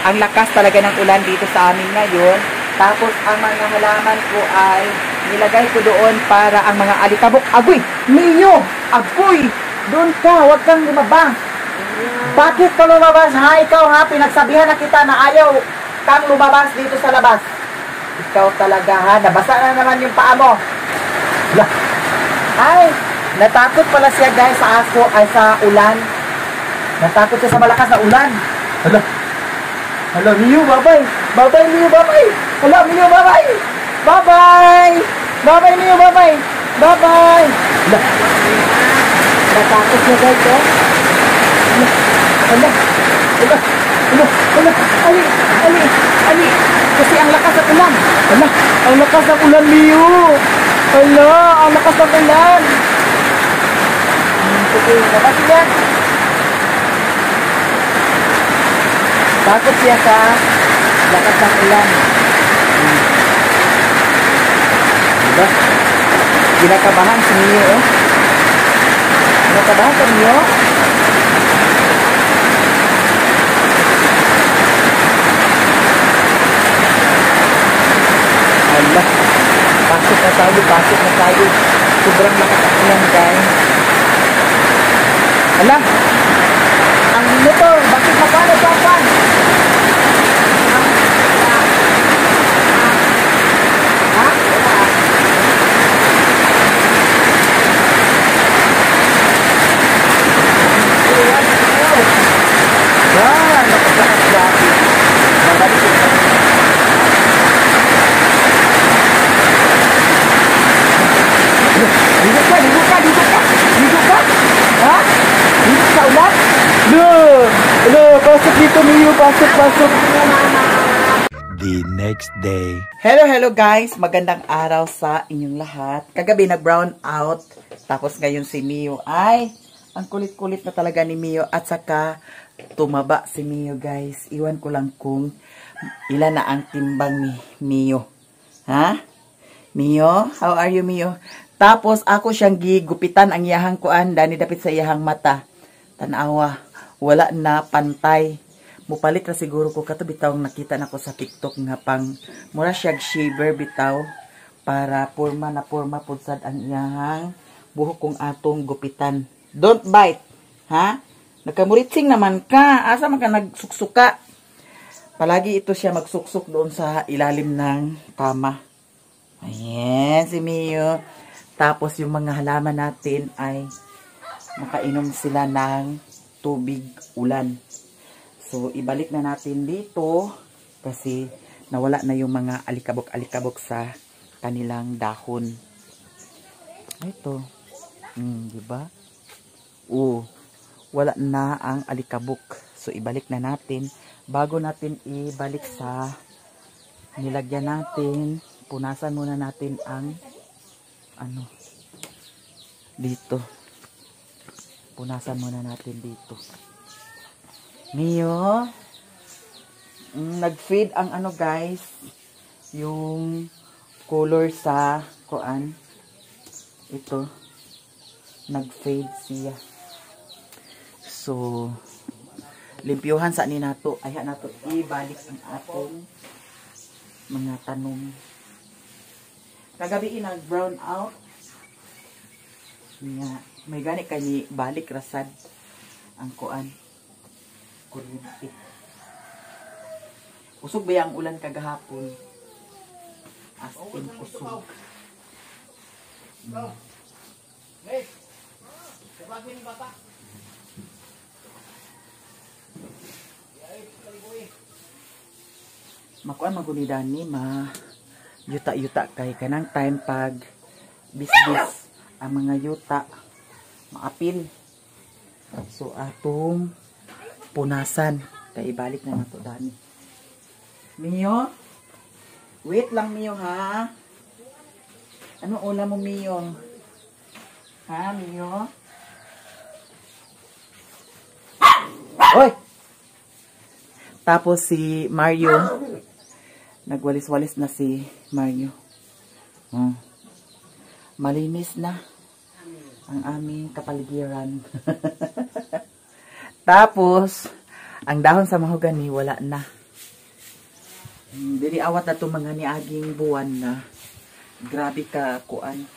Ang lakas talaga ng ulan dito sa amin ngayon. Tapos ang mga halaman ko ay nilagay ko doon para ang mga alikabok. Agoy! Mio! Agoy! Doon ka! Huwag kang lumabas! Bakit ka lumabas ha? Ikaw ha? Pinagsabihan na kita na ayaw kang lumabas dito sa labas. Ikaw talaga ha? Nabasa na naman yung paa mo. Ay! Natakot pala siya guys sa aso ay sa ulan. Natakot siya sa malakas na ulan. Hala! Hala, Mio, bye-bye! Bye-bye, Mio, bye-bye! Hala, Mio, bye-bye! Bye-bye! Bye-bye, Mio, bye-bye! Bye-bye! Hala! Natakot siya guys oh. Hala! Hala! Hala! Hala! Ali! Ali! Ali! Kasi ang lakas ng ulan! Hala! Ang lakas ng ulan, Mio! Hala! Ang lakas ng ulan! Sige, labas siya! Takot siya sa lakas ng ulan. Diba? Ginakabahan si Mio, oh. Ginakabahan ka, Mio? Ala. Pasok na tayo, pasok na tayo. Sobrang lakas ng ulan, guys. Ala. Ang motor, bakit mapano sa apan? Pasok dito, Mio. Pasok. The next day. Hello guys. Magandang araw sa inyong lahat. Kagabi nag-brown out. Tapos ngayon si Mio ay ang kulit-kulit na talaga ni Mio. At saka tumaba si Mio guys. Iwan ko lang kung ilan na ang timbang ni Mio. Ha? Mio? How are you, Mio? Tapos ako siyang gigupitan ang iyahang kuan. Dani dapit sa iyahang mata. Tanawa. Wala na pantay. Mupalit na siguro ko kato bitaw nakita na ko sa TikTok nga pang mura siyag shaver bitaw para porma na porma pudsad ang iyang buhok kong atong gupitan. Don't bite. Ha? Nagkamuritsing naman ka. Asa man ka nagsuksuka? Palagi ito siya magsuksuk doon sa ilalim ng kama. Ayan si Mio. Tapos yung mga halaman natin ay nakainom sila ng tubig ulan. So, ibalik na natin dito kasi nawala na yung mga alikabok-alikabok sa kanilang dahon. Ito. Diba? Wala na ang alikabok. So, ibalik na natin. Bago natin ibalik sa nilagyan natin, punasan muna natin ang dito. Punasan muna natin dito. Mio, nag-fade ang guys, yung color sa kuan. Ito, nag-fade siya. So, limpyuhan sa ni nato. Ay nato ibalik ang atong mga tanong. Kagabi nag-brown out. May gani kay ni balik rasad ang kuan. Kuryente. Usog ba ang ulan kagahapon? As in usog. Makuan magunidani yuta-yuta kay kanang time pag bisbis ang mga yuta maapil. So atong punasan. Kaya ibalik na nato dani. Mio? Wait lang, Mio, ha? Ano ulam mo, Mio? Ha, Mio? Oy! Tapos si Mario. Nagwalis-walis na si Mario. Malinis na ang aming kapaligiran. Tapos, ang dahon sa mahogany, wala na. Dili awat na to mga niaging buwan na grabe ka kuan.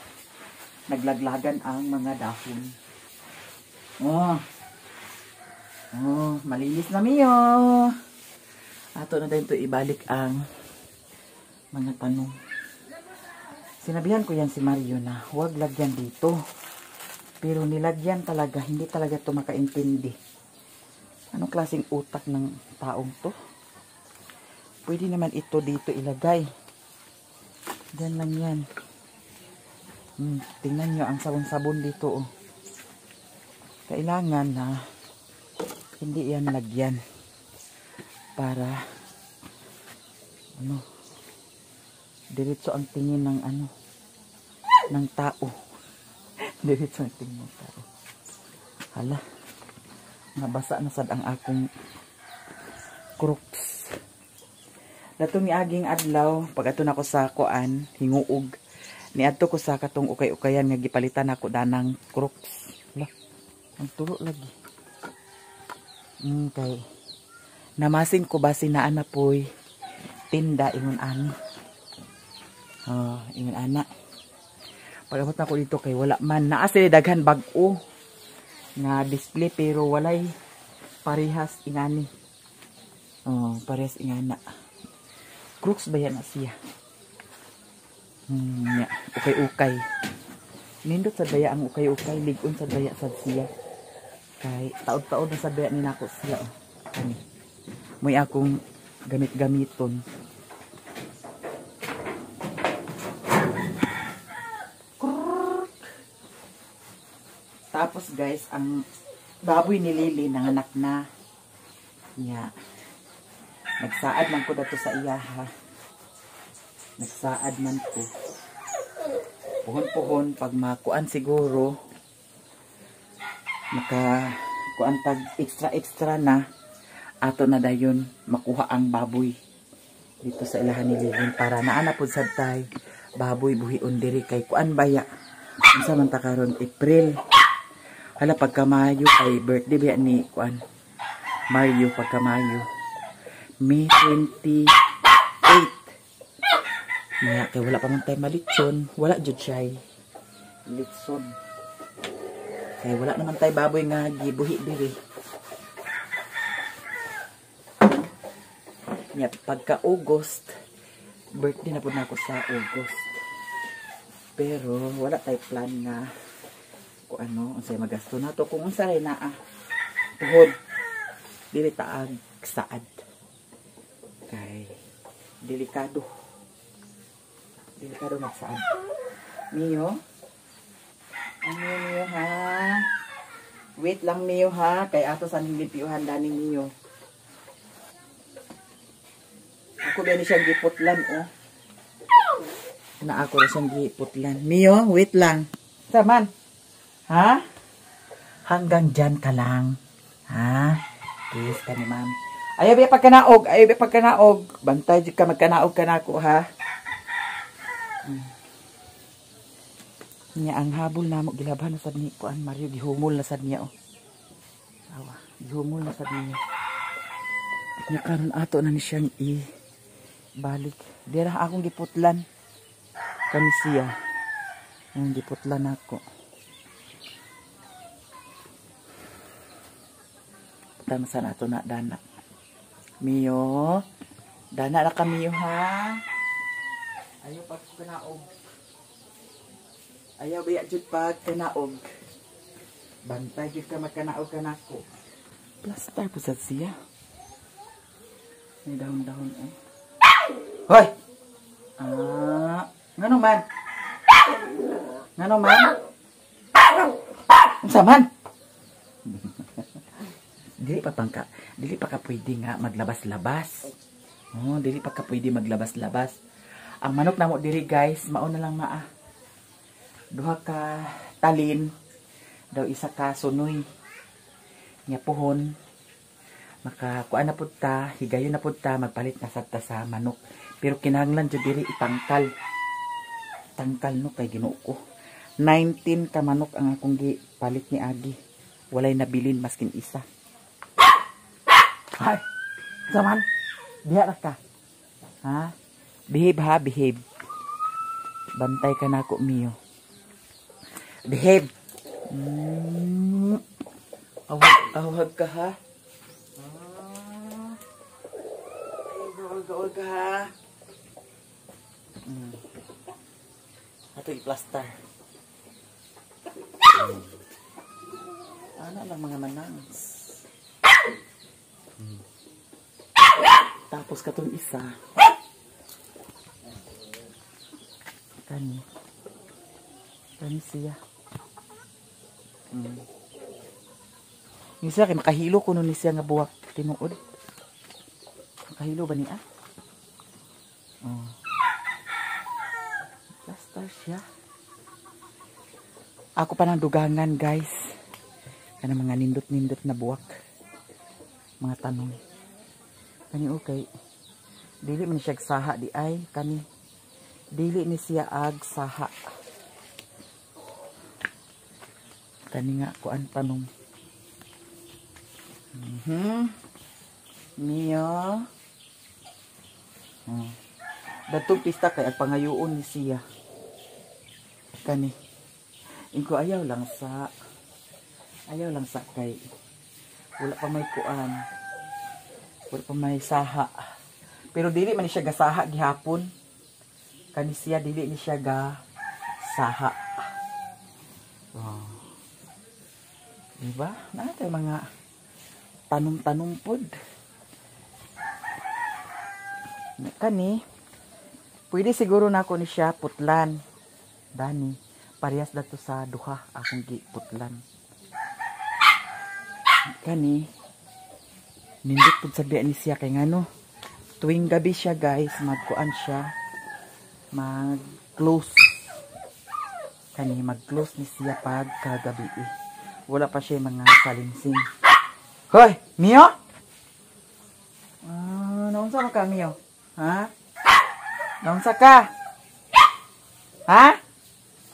Naglaglagan ang mga dahon. Malinis na Mio. Ato na din to ibalik ang mga tanong. Sinabihan ko yan si Mario na huwag lagyan dito. Pero nilagyan talaga, hindi talaga to makaintindi. Anong klaseng utak ng taong to? Pwede naman ito dito ilagay. Diyan lang yan. Tingnan nyo ang sabon-sabon dito. Kailangan na hindi yan lagyan. Para diretso ang tingin ng ng tao. Diretso ang tingin ng tao. Hala. Nabasa na sad ang akong crooks. Dato ni aging adlaw, pag ato nako sa kuan, hinguog. Niadto ko sa katong ukay-ukayan nga gipalitan nako danang crooks. Hala. Ang tulo lagi. Kay namasin ko ba sinaan na po'y tinda ingon ani. Ingon ana. Pag-abot na ko dito kay wala man. Naasili daghan bag-o nga display pero walay parehas ingani. Parehas ingana. Crooks ba yan na siya? Ukay-ukay. Nindot sa daya ang ukay-ukay. Ligon sa daya sa siya. Kay taod-taod na sa daya ni nako siya. May akong gamit-gamiton. Tapos guys, ang baboy ni Lily nanganak na. Nagsaad man ko dato sa iya ha. Nagsaad man ko. Puhon-puhon pag makuan siguro. Kuan tag extra na. Ato na dayon makuha ang baboy. Dito sa ilahan ni Lily. Para naanapod sad tay. Baboy buhion diri kay kuan baya. Unsa man ta karon April. Hala pagka Mayo kay birthday ba ni kuan Mario pagka Mayo. May 28. Kaya wala pa man tayo malitson. Wala jud siya. Litson. Kaya wala naman tayo baboy nga gibuhi diri. Pagka August, birthday na po na ako sa August. Pero wala tayo plan nga kung unsay magasto na to. Kung unsay na tuhod. Dili taag saad. Kay delikado magsaad. Mio ha, wait lang Mio ha, kay ato sa nilipiyuhan dani Mio. Ako ba ni siyang giputlan na ako na siyang giputlan. Mio, wait lang saman ha, hanggang dyan ka lang ha, please ka ni ma'am. Ayaw ba pagkanaog. Bantay ka magkanaog ka na ako, ha? Ang habol na mo, gilabhan na sad ni kuan Mario, gihumol na sad niya, gihumol na sad niya. Nya karon ato na ni siyang balik. Dira akong giputlan. Kani siya. Ang giputlan ako. Tama sa nato na dana. Mio, dana na ka Mio ha. Ayaw pag kanaog. Ayaw biya jud pag kanaog. Bantay jud ka magkanaog kanako. Plaster po sa siya. May dahon-dahon Hoy! Ngano man? Unsa man? Dili pa ka pwede nga maglabas-labas. Dili pa ka pwede maglabas-labas. Ang manok na mo diri guys, mao na lang duha ka talin, daw isa ka sunoy. Nya puhon. Makakuan na pud ta, higayon na pud ta, magpalit na sad ta sa manok. Pero kinahanglan jud diri itangkal. Tangkal no kay Ginoo ko. 19 ka manok ang akong gipalit ni Agi. Walay nabilin maskin isa. Ay, zaman, diha ra ka. Ha? Behave ha, behave. Bantay ka na ako, Mio. Behave. Awag ka ha. Awag ka ha. Ato i-plaster. Ano lang mga manangs. Tapos katong isa. Kani siya. Yung siya, kay makahilo ko nun ni siya nga buwak tinuod. Makahilo ba niya? Plaster siya. Ako pa ng dugangan, guys. Kana mga nindot-nindot na buwak. Mga tanong. Kani okay. Dili man siya saha di ay. Kani. Dili ni siya ag saha. Kani nga kuan tanong. Mio. Datong pista kay agpangayoon ni siya. Kani. Ingko ayaw lang sa kay wala pa may kuan. Wala pa may saha. Pero dili man ni siya gasaha gihapon. Kani siya dili ni siya gasaha. Diba? Naatay mga tanong-tanong pod. Kani pwede siguro na ako ni siya putlan. Dani, parehas dato sa duha akong giputlan. Kani nindot pud sabihan ni siya kay ngano tuwing gabi siya guys magkuan siya mag-close. Kani mag-close ni siya pag kagabi. Wala pa siya mga salinsing. Hoy, Mio? Naunsa man ka, Mio? Ha? Naunsa ka? Ha?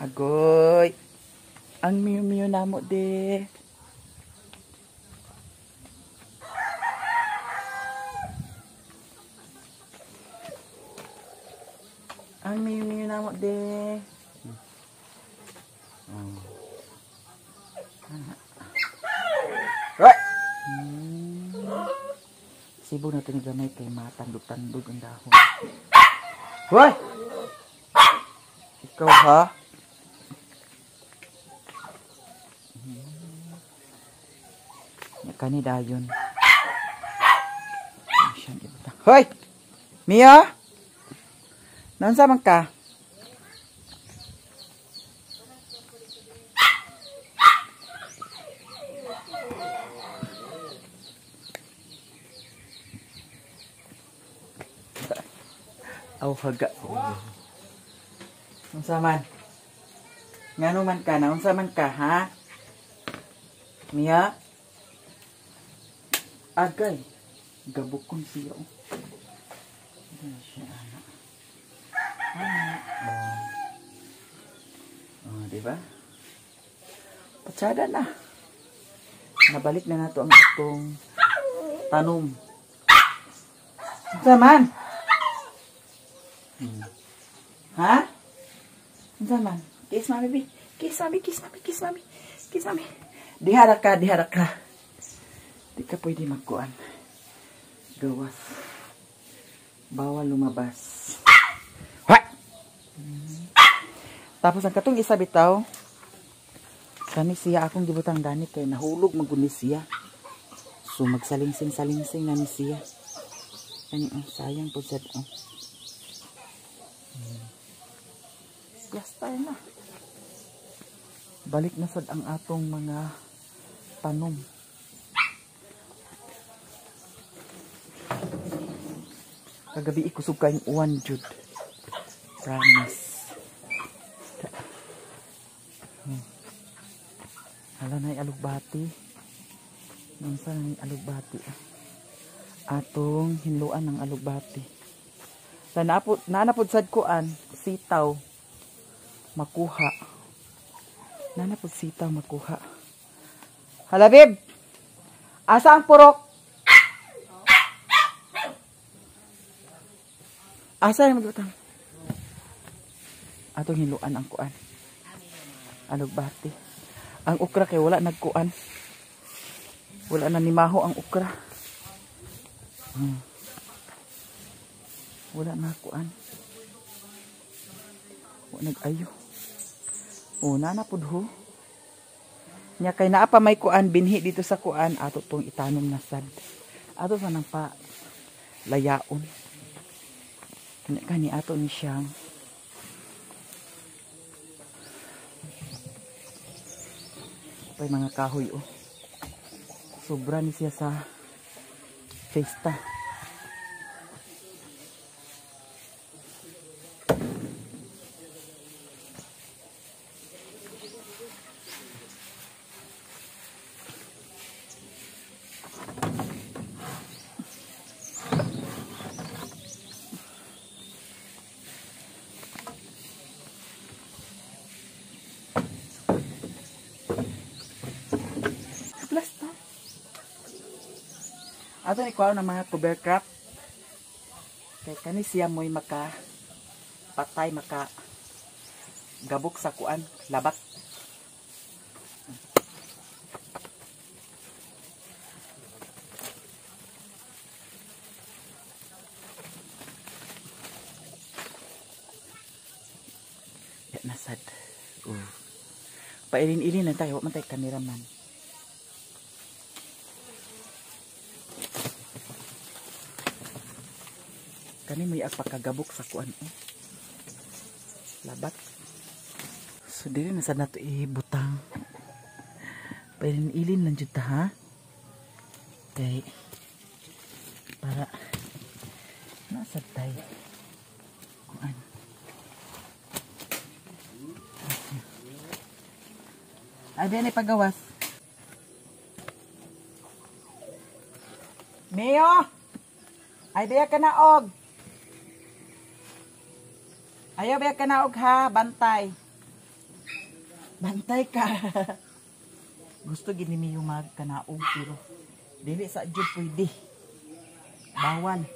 Agoy. Ang Mio namo de. Ang Mio namo de. Right. Sibo na ito gamay kay matandog-tandog ang dahon. Hoy! Ikaw ha? Kani dayon. Hoy! Mia? Naunsa man ka? Haga. Unsa man? Ngano man ka? Naunsa man ka, ha? Mia? Agay. Gabukon siya. Siya, diba? Patsada na. Nabalik na nato ang itong tanom. Unsa man? Ha? Unsa man? Kiss mami, bi. Kiss mami, kiss mami, kiss mami. Kiss mami. Dihara ka, dihara ka. Di ka pwede magkuan. Gawas. Bawal lumabas. Ha! Tapos ang katong isa bitaw. Kani siya akong gibutang dani kay nahulog maguni siya. So magsalingsing-salingsing na ni siya. Kani sayang po sad Plaster na. Balik na sad ang atong mga tanom. Kagabi ikusog kayong uwan, Jude. Promise. Hala na alugbati. Nansa na alugbati. Atong hinluan ng alugbati. Nanapod sad kuan, sitaw. Makuha. Nanapod sitaw makuha. Hala, babe. Asa ang purok? Asa yung magbutang? Atong hiluan ang kuan. Alugbati. Ang okra kay wala nagkuan. Wala na nimaho ang okra. Wala na kuan. Wala nag-ayo. Nanapod ho. Nya kay naa pa may kuan binhi dito sa kuan ato tong itanom na sad. Ato sa nang pa layaon. Kani ato ni siyang pay mga kahoy sobra ni siya sa festa. Ato ni kuha ng mga cover crop. Kay kani siya mo'y maka patay, maka gabok sa kuan, labat. Yan nasad. Pailin-ilin lang tayo, wag man tayo kameraman. Kani may agpakagabok sa kuan labat. So dili na sad nato ibutang. Pailin-ilin lang jud ta ha. Kay para nasa tayo kuan. Ay din ipagawas. Mio! Ay biya ka na og. Ayaw ba kanaog ha, bantay. Bantay ka. Gusto gini mi yung magkanaog pero dili sa jud pwede. Bawal.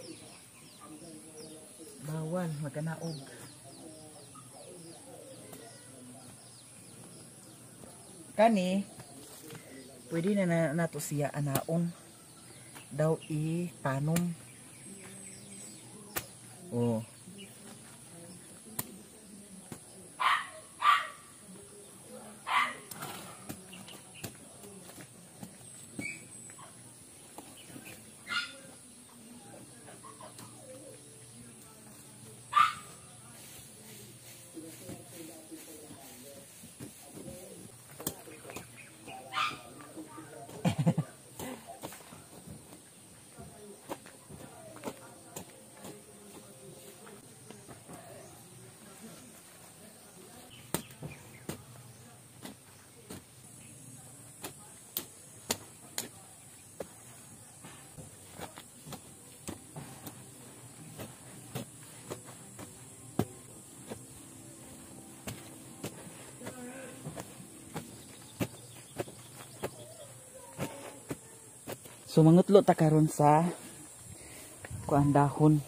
Bawal magkanaog. Kani pwede na nato siya anaon daw itanom. So mangutlo ta karon sa kuan dahon.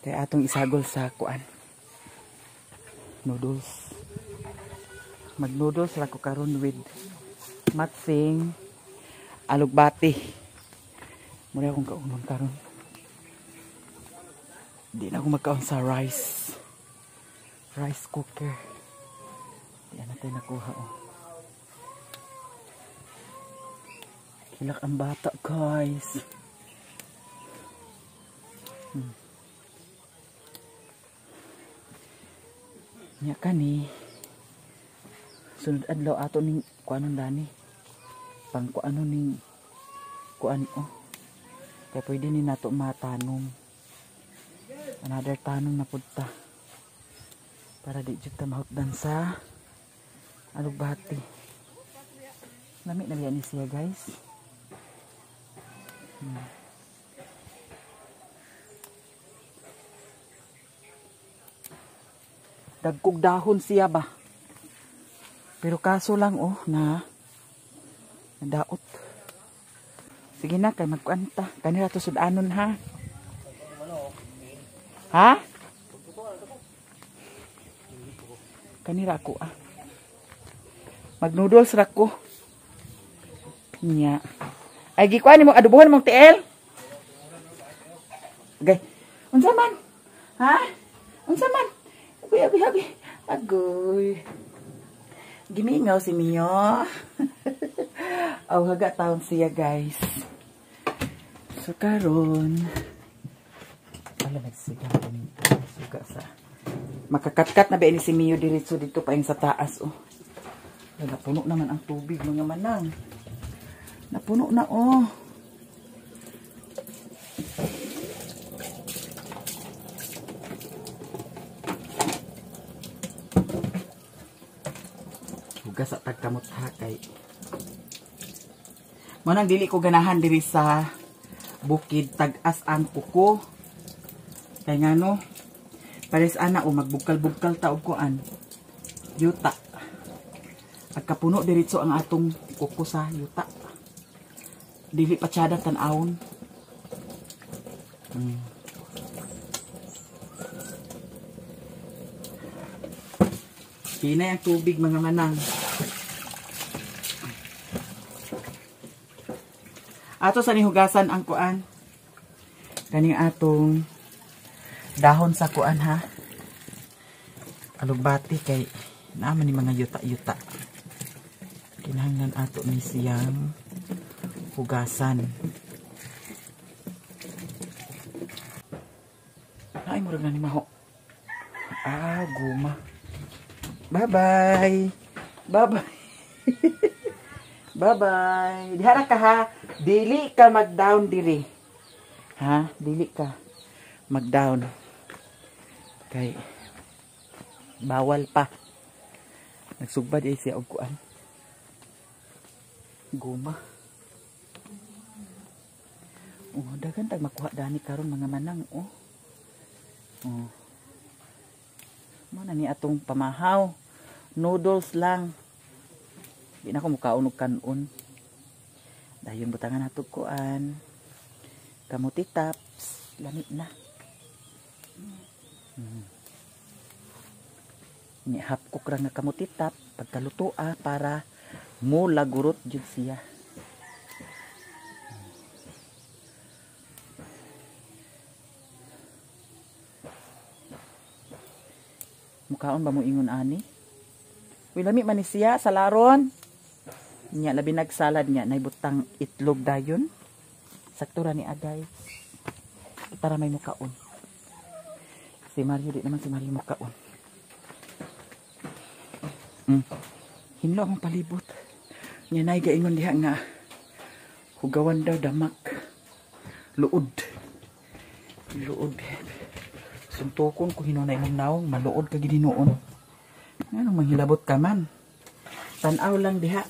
Kay atong isagol sa kuan. Noodles. Mag-noodles ra ko karon with matsing alugbati. Mura akong kaunon karon. Di na ako magkaon sa rice cooker. Di na tayo nakuha Kilak ang bata, guys. Nya kani. Sunod adlaw ato ning kuanon dani. Pang kuano ning kuan Kaya pwede ni nato matanom. Another tanom na pudta. Para di jud ta mahutdan sa alugbati. Lami na yan ni siya, guys. Dagkog dahon siya ba? Pero kaso lang na nadaot. Sige na kay magkuanta. Kanira to sudanon ha. Ha? Kanira ko ah. Mag-noodles ra ko. Nya. Ay gikuan mo adubohan mong tiel. Okay. Unsa man? Ha? Unsa man? Agoy. Agoy. Gimingaw si Mio. Aw haga taon siya guys. So karon ala nagsiga ni suga sa makakatkat na ba ini si Mio diretso dito pa sa taas oh. Napuno naman ang tubig mga manang. Napuno na oh. Hugas sa tagkamot ha kay. Manang dili ko ganahan diri sa bukid tag-as ang kuko. Kay ngano pares ana o magbukal-bukal taog kuan. Yuta. Pagkapuno diretso ang atong kuko sa yuta. Dili pa tiyada tan-awon. Pinay ang tubig mga manang. Ato sa nihugasan ang kuan. Kaning atong dahon sa kuan ha. Alugbati kay naaman ni mga yuta-yuta. Kinahanglan ato ni siyang hugasan. Ay murag na ni maho. Guma. Bye-bye. Bye-bye. Bye-bye. Dihara ka ha. Dili ka mag-down diri. Ha? Dili ka mag-down. Kay bawal pa. Nagsugba di siya og kuan. Guma. Oh, dagan tag makuha dani karon mga manang oh. Oh. Mana ni atong pamahaw. Noodles lang. Di na ko mukaon og kanon. Dayon butangan nato kuan. Kamuti taps, lami na. Ni hapkok ra nga kamuti tap pagkaluto para mo lagurot jud siya. Mukaon ba mo ingon ani? Uy, lami man ni siya sa laron. Nya labi nagsalad niya naibutang itlog dayon. Sakto ra ni agay. Para may mukaon. Si Mario di naman si Mario mukaon. Hinlo akong palibot. Nya nay gaingon diha nga hugawan daw damak. Luod. Suntokon ko hinunay mong naong maluod ka gidinoon. Ano manghilabot ka man. Tanaw lang diha.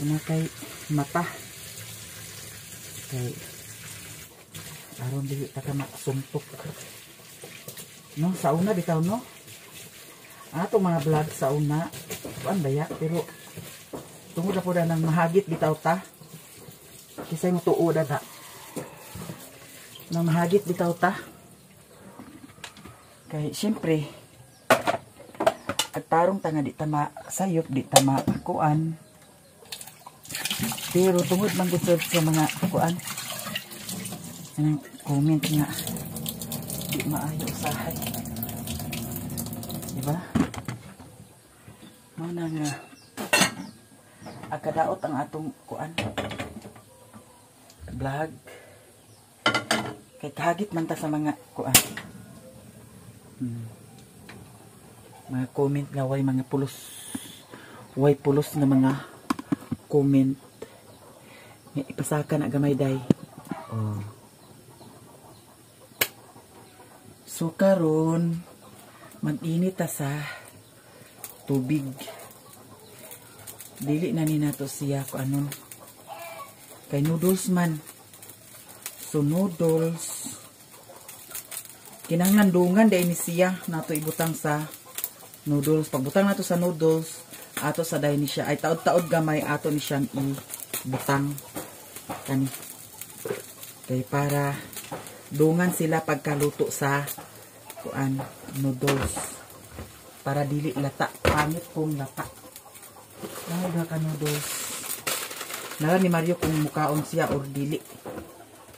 Una kay mata. Kay aron dili ta ka maksuntok. No, sa una bitaw no. Ato mga vlog sa una. Kuan baya pero tungod na po na nang mahagit bitaw ta. Kisay mo tuod na. Nang mahagit bitaw ta. Kay siyempre at tarong tanga di tama sayop di tama kuan. Pero tungod man gud sa mga kuan. Anong comment nga di maayo usahay. Diba? Mana nga akadaot ang atong kuan vlog. Kay kahagit man ta sa mga kuan. Mga comment nga way mga pulos. Way pulos na mga comment. Nga ipasaka na gamay day. Oh. So karon mag-init ta sa tubig. Dili na ni nato siya ko ano. Kay noodles man. So noodles kinahanglan dungan dai ni siya nato ibutang sa noodles. Pagbutang nato sa noodles, ato sa dai ni siya ay taod-taod gamay ato ni siyang ibutang kani. Kay para dungan sila pagkaluto sa kuan noodles para dili lata. Pangit kung lata. Ay, ka noodles. Nara ni Mario kung mukaon siya or dili.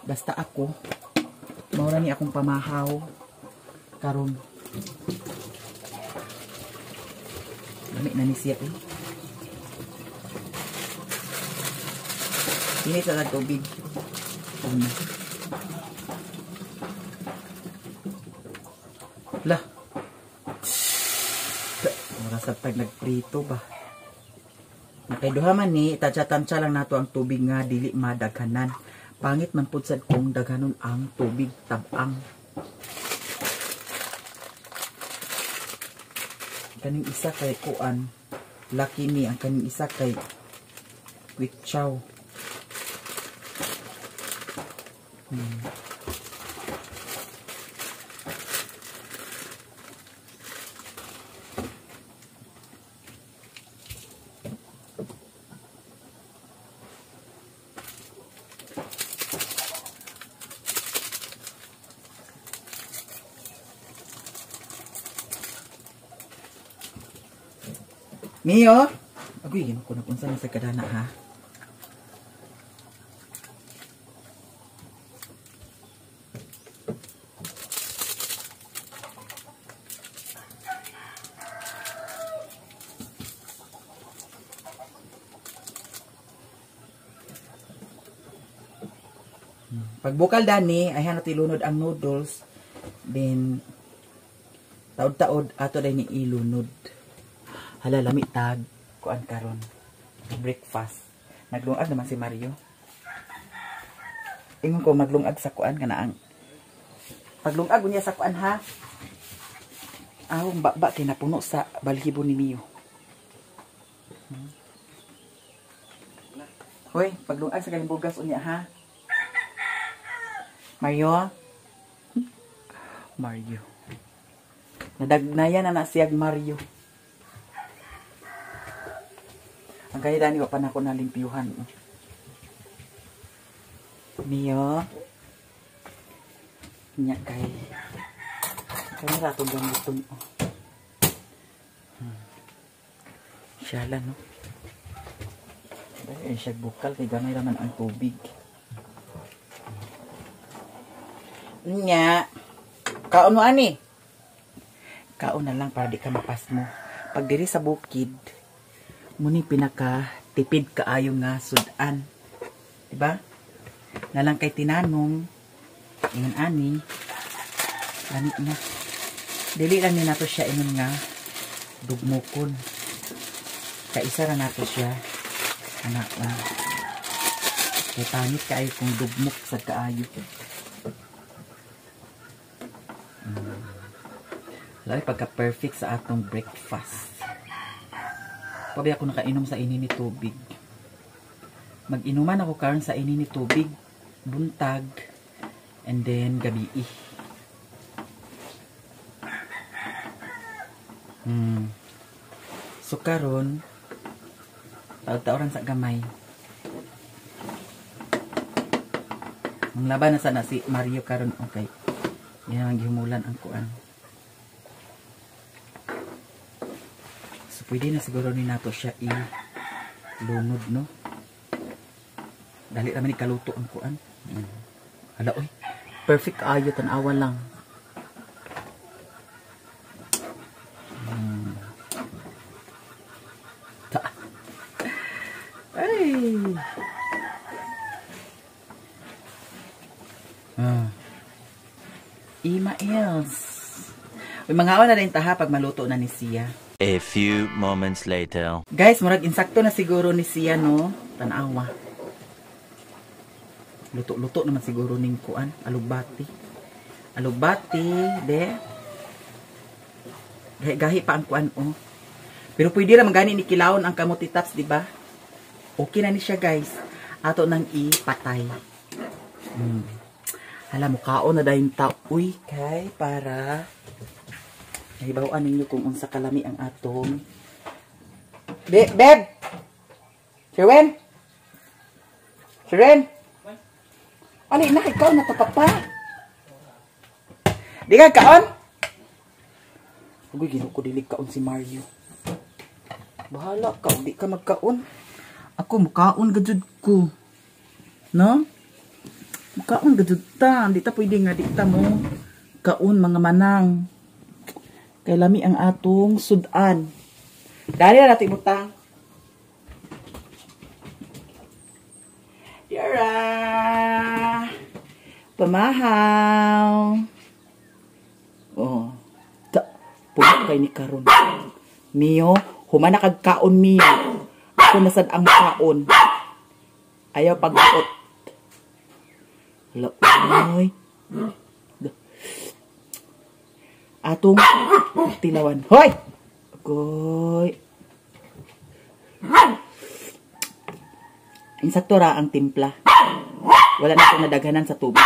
Basta ako, maura ni akong pamahaw karon. Dami na ni siya eh. Init sa tubig. Lah. Marasag tag nagprito ba? Nakaiduha man ni, tansya-tansya lang nato ang tubig nga dili madaghanan. Pangit man pud sad kung daghanon ang tubig tabang. Kaning isa kay kuan, lucky me. Ang kaning isa kay quick chow. Mio, agoy gino ko na punsa na sa kadana ha. Pag bukal dani, ay hanat ilunod ang noodles. Then, taod-taod ato dahil ni ilunod. Hala, lami tag. Kuan karon. Breakfast. Naglungag naman si Mario. Ingon ko maglungag sa kuan kanaang. Paglungag niya sa kuan ha. Awong baba kinapuno sa balhibo ni Mio. Hoy, paglungag sa kalimbugas unya ha. Mario. Mario. Nadagnayan na siyag Mario. Ang ganito ni pa na ako nalimpyuhan. Mio. Nya kay. Kaya rato gamiton. Siyala no. Dahil siya bukal kay gamay raman ang tubig. Nya. Kaon mo ani. Kaon na lang para di ka mapas mo. Pag diri sa bukid, muni pinaka tipid kaayo nga sudan. Diba? Nalang kay tinanong, ingon ani, ganit na. Dili lang ni nato siya ingon nga dugmokon. Kaisa ra nato siya anak na. Kay pangit kaayo kung dugmok sa kaayo. Lalo pagka-perfect sa atong breakfast. Pabi ako nakainom sa ini ni tubig. Mag-inuman ako karon sa ini ni tubig, buntag, and then gabi. So karon, taod-taoran sa gamay. Ang laban na sana si Mario karon, okay. Yan ang gimulan ang kuan. Pwede na siguro ni nato siya i-lunod, no? Dali naman ni kaluto ang kuan. Hala, oy. Perfect ayo, tanawa lang. Ay. Ima else. May mga awan na rin taha pag maluto na ni siya. A few moments later. Guys, murag insakto na siguro ni siya, no? Tanawa. Luto-luto naman siguro ning kuan, alugbati. Alugbati, de. Gahi pa ang kuan, oh. Pero pwede ra magani ni kilawon ang kamuti tops, di ba? Okay na ni siya, guys. Ato nang ipatay. Hala, mukaon na dahil uy, kay para nahibawaan ninyo kung unsa kalami ang atong Beb! Sherwen! Sherwen! Alay na, ikaw natapapa. Di ka kaon? Uy, ginuko dili kaon si Mario. Bahala ka, di ka magkaon. Ako mukaon gajud ko. No? Mukaon gajud ta, di ta pwede nga di ta mo kaon mga manang. Kay lami ang atong sudan. Dali na natin butang. Yara! Pamahaw! Oh. Puno kay ni karon. Mio, humana kag kaon Mio. Ako nasad ang kaon. Ayaw pag-uot. Loy. Atong tilawan. Hoy! Goy. Insakto ra ang timpla. Wala na akong nadaghanan sa tubig.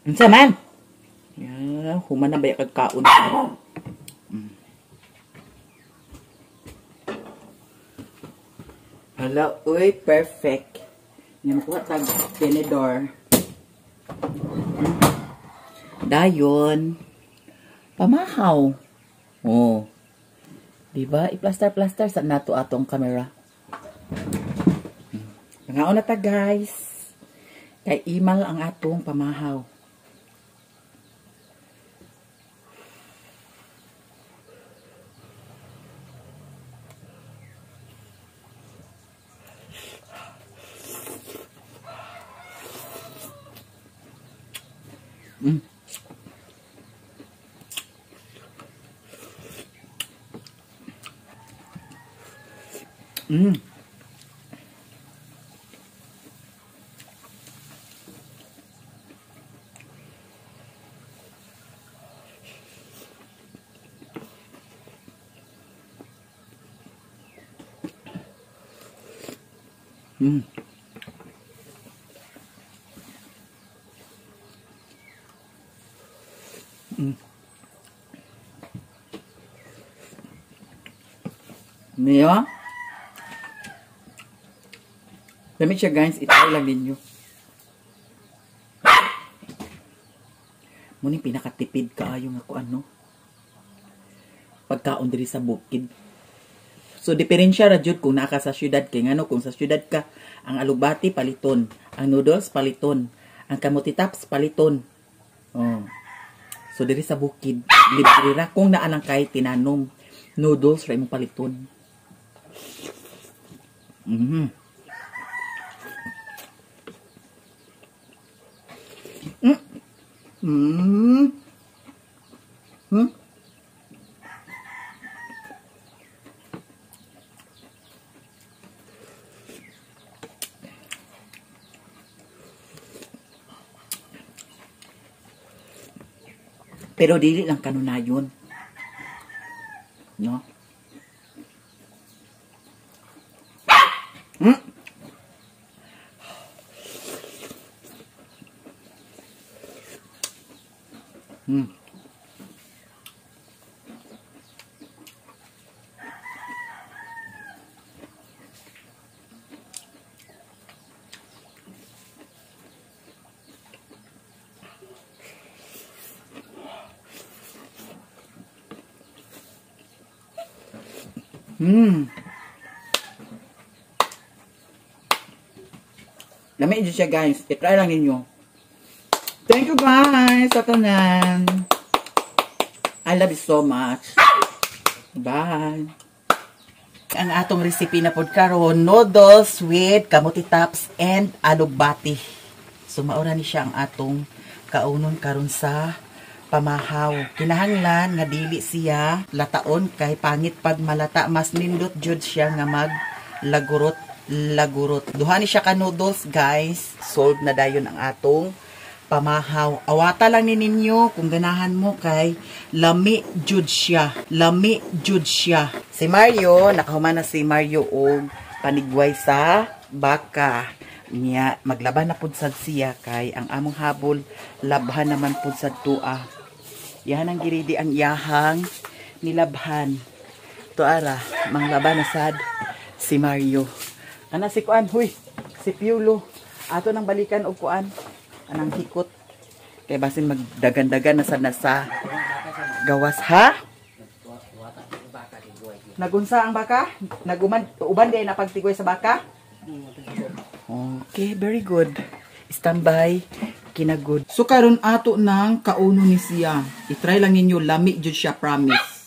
Unsa man? Yeah, human na ba kag kaon? Hala, uy, perfect. Yan ko tag tenedor. Dayon. Pamahaw. Oh. Diba? I-plaster-plaster sa nato atong camera. Nangaon na ta, guys. Kay imal ang atong pamahaw. Mm. Mm. Mm. Mm. Niya? Lamig siya, guys. Itry lang ninyo. Muning pinakatipid kaayo nga ko ano. Pagkaon diri sa bukid. So, diferensya ra jud kung naka sa syudad kay ngano kung sa syudad ka, ang alubati paliton, ang noodles paliton, ang kamuti taps paliton. Oh. So, diri sa bukid, libre ra kung naa lang kay tinanom noodles ra imong paliton. Mm. Mm. Hmm? Pero dili lang kanunayon. No? Hmm? Hmm. Hmm. Lamig dyan siya, guys. I-try lang ninyo. Thank you, guys, sa tanan. I love you so much. Bye. Ang atong recipe na pod karon, noodles with kamuti taps and alugbati. So maura ni siya ang atong kaunon karon sa pamahaw. Kinahanglan nga dili siya lataon kay pangit pag malata, mas nindot jud siya nga mag lagurot. Duha ni siya ka noodles, guys. Solved na dayon ang atong pamahaw. Awata lang ni ninyo kung ganahan mo kay lami jud siya. Lami jud siya. Si Mario, nakahuman na si Mario og panigway sa baka. Niya, maglaban na pud sad siya kay ang among habol labhan naman pud sad tua. Yan ang giridi ang iyahang nilabhan. Tuara, manglaban na sad si Mario. Ana si kuan, huy, si Piolo. Ato nang balikan og kuan. Anang hikot. Kaya basin magdagan-dagan na sa gawas, ha? Nagunsa ang baka? Uban din na pagtigoy sa baka? Okay, very good. Standby, kinagod. So karon ato ng kauno ni siya. I-try lang ninyo, lami jud siya, promise.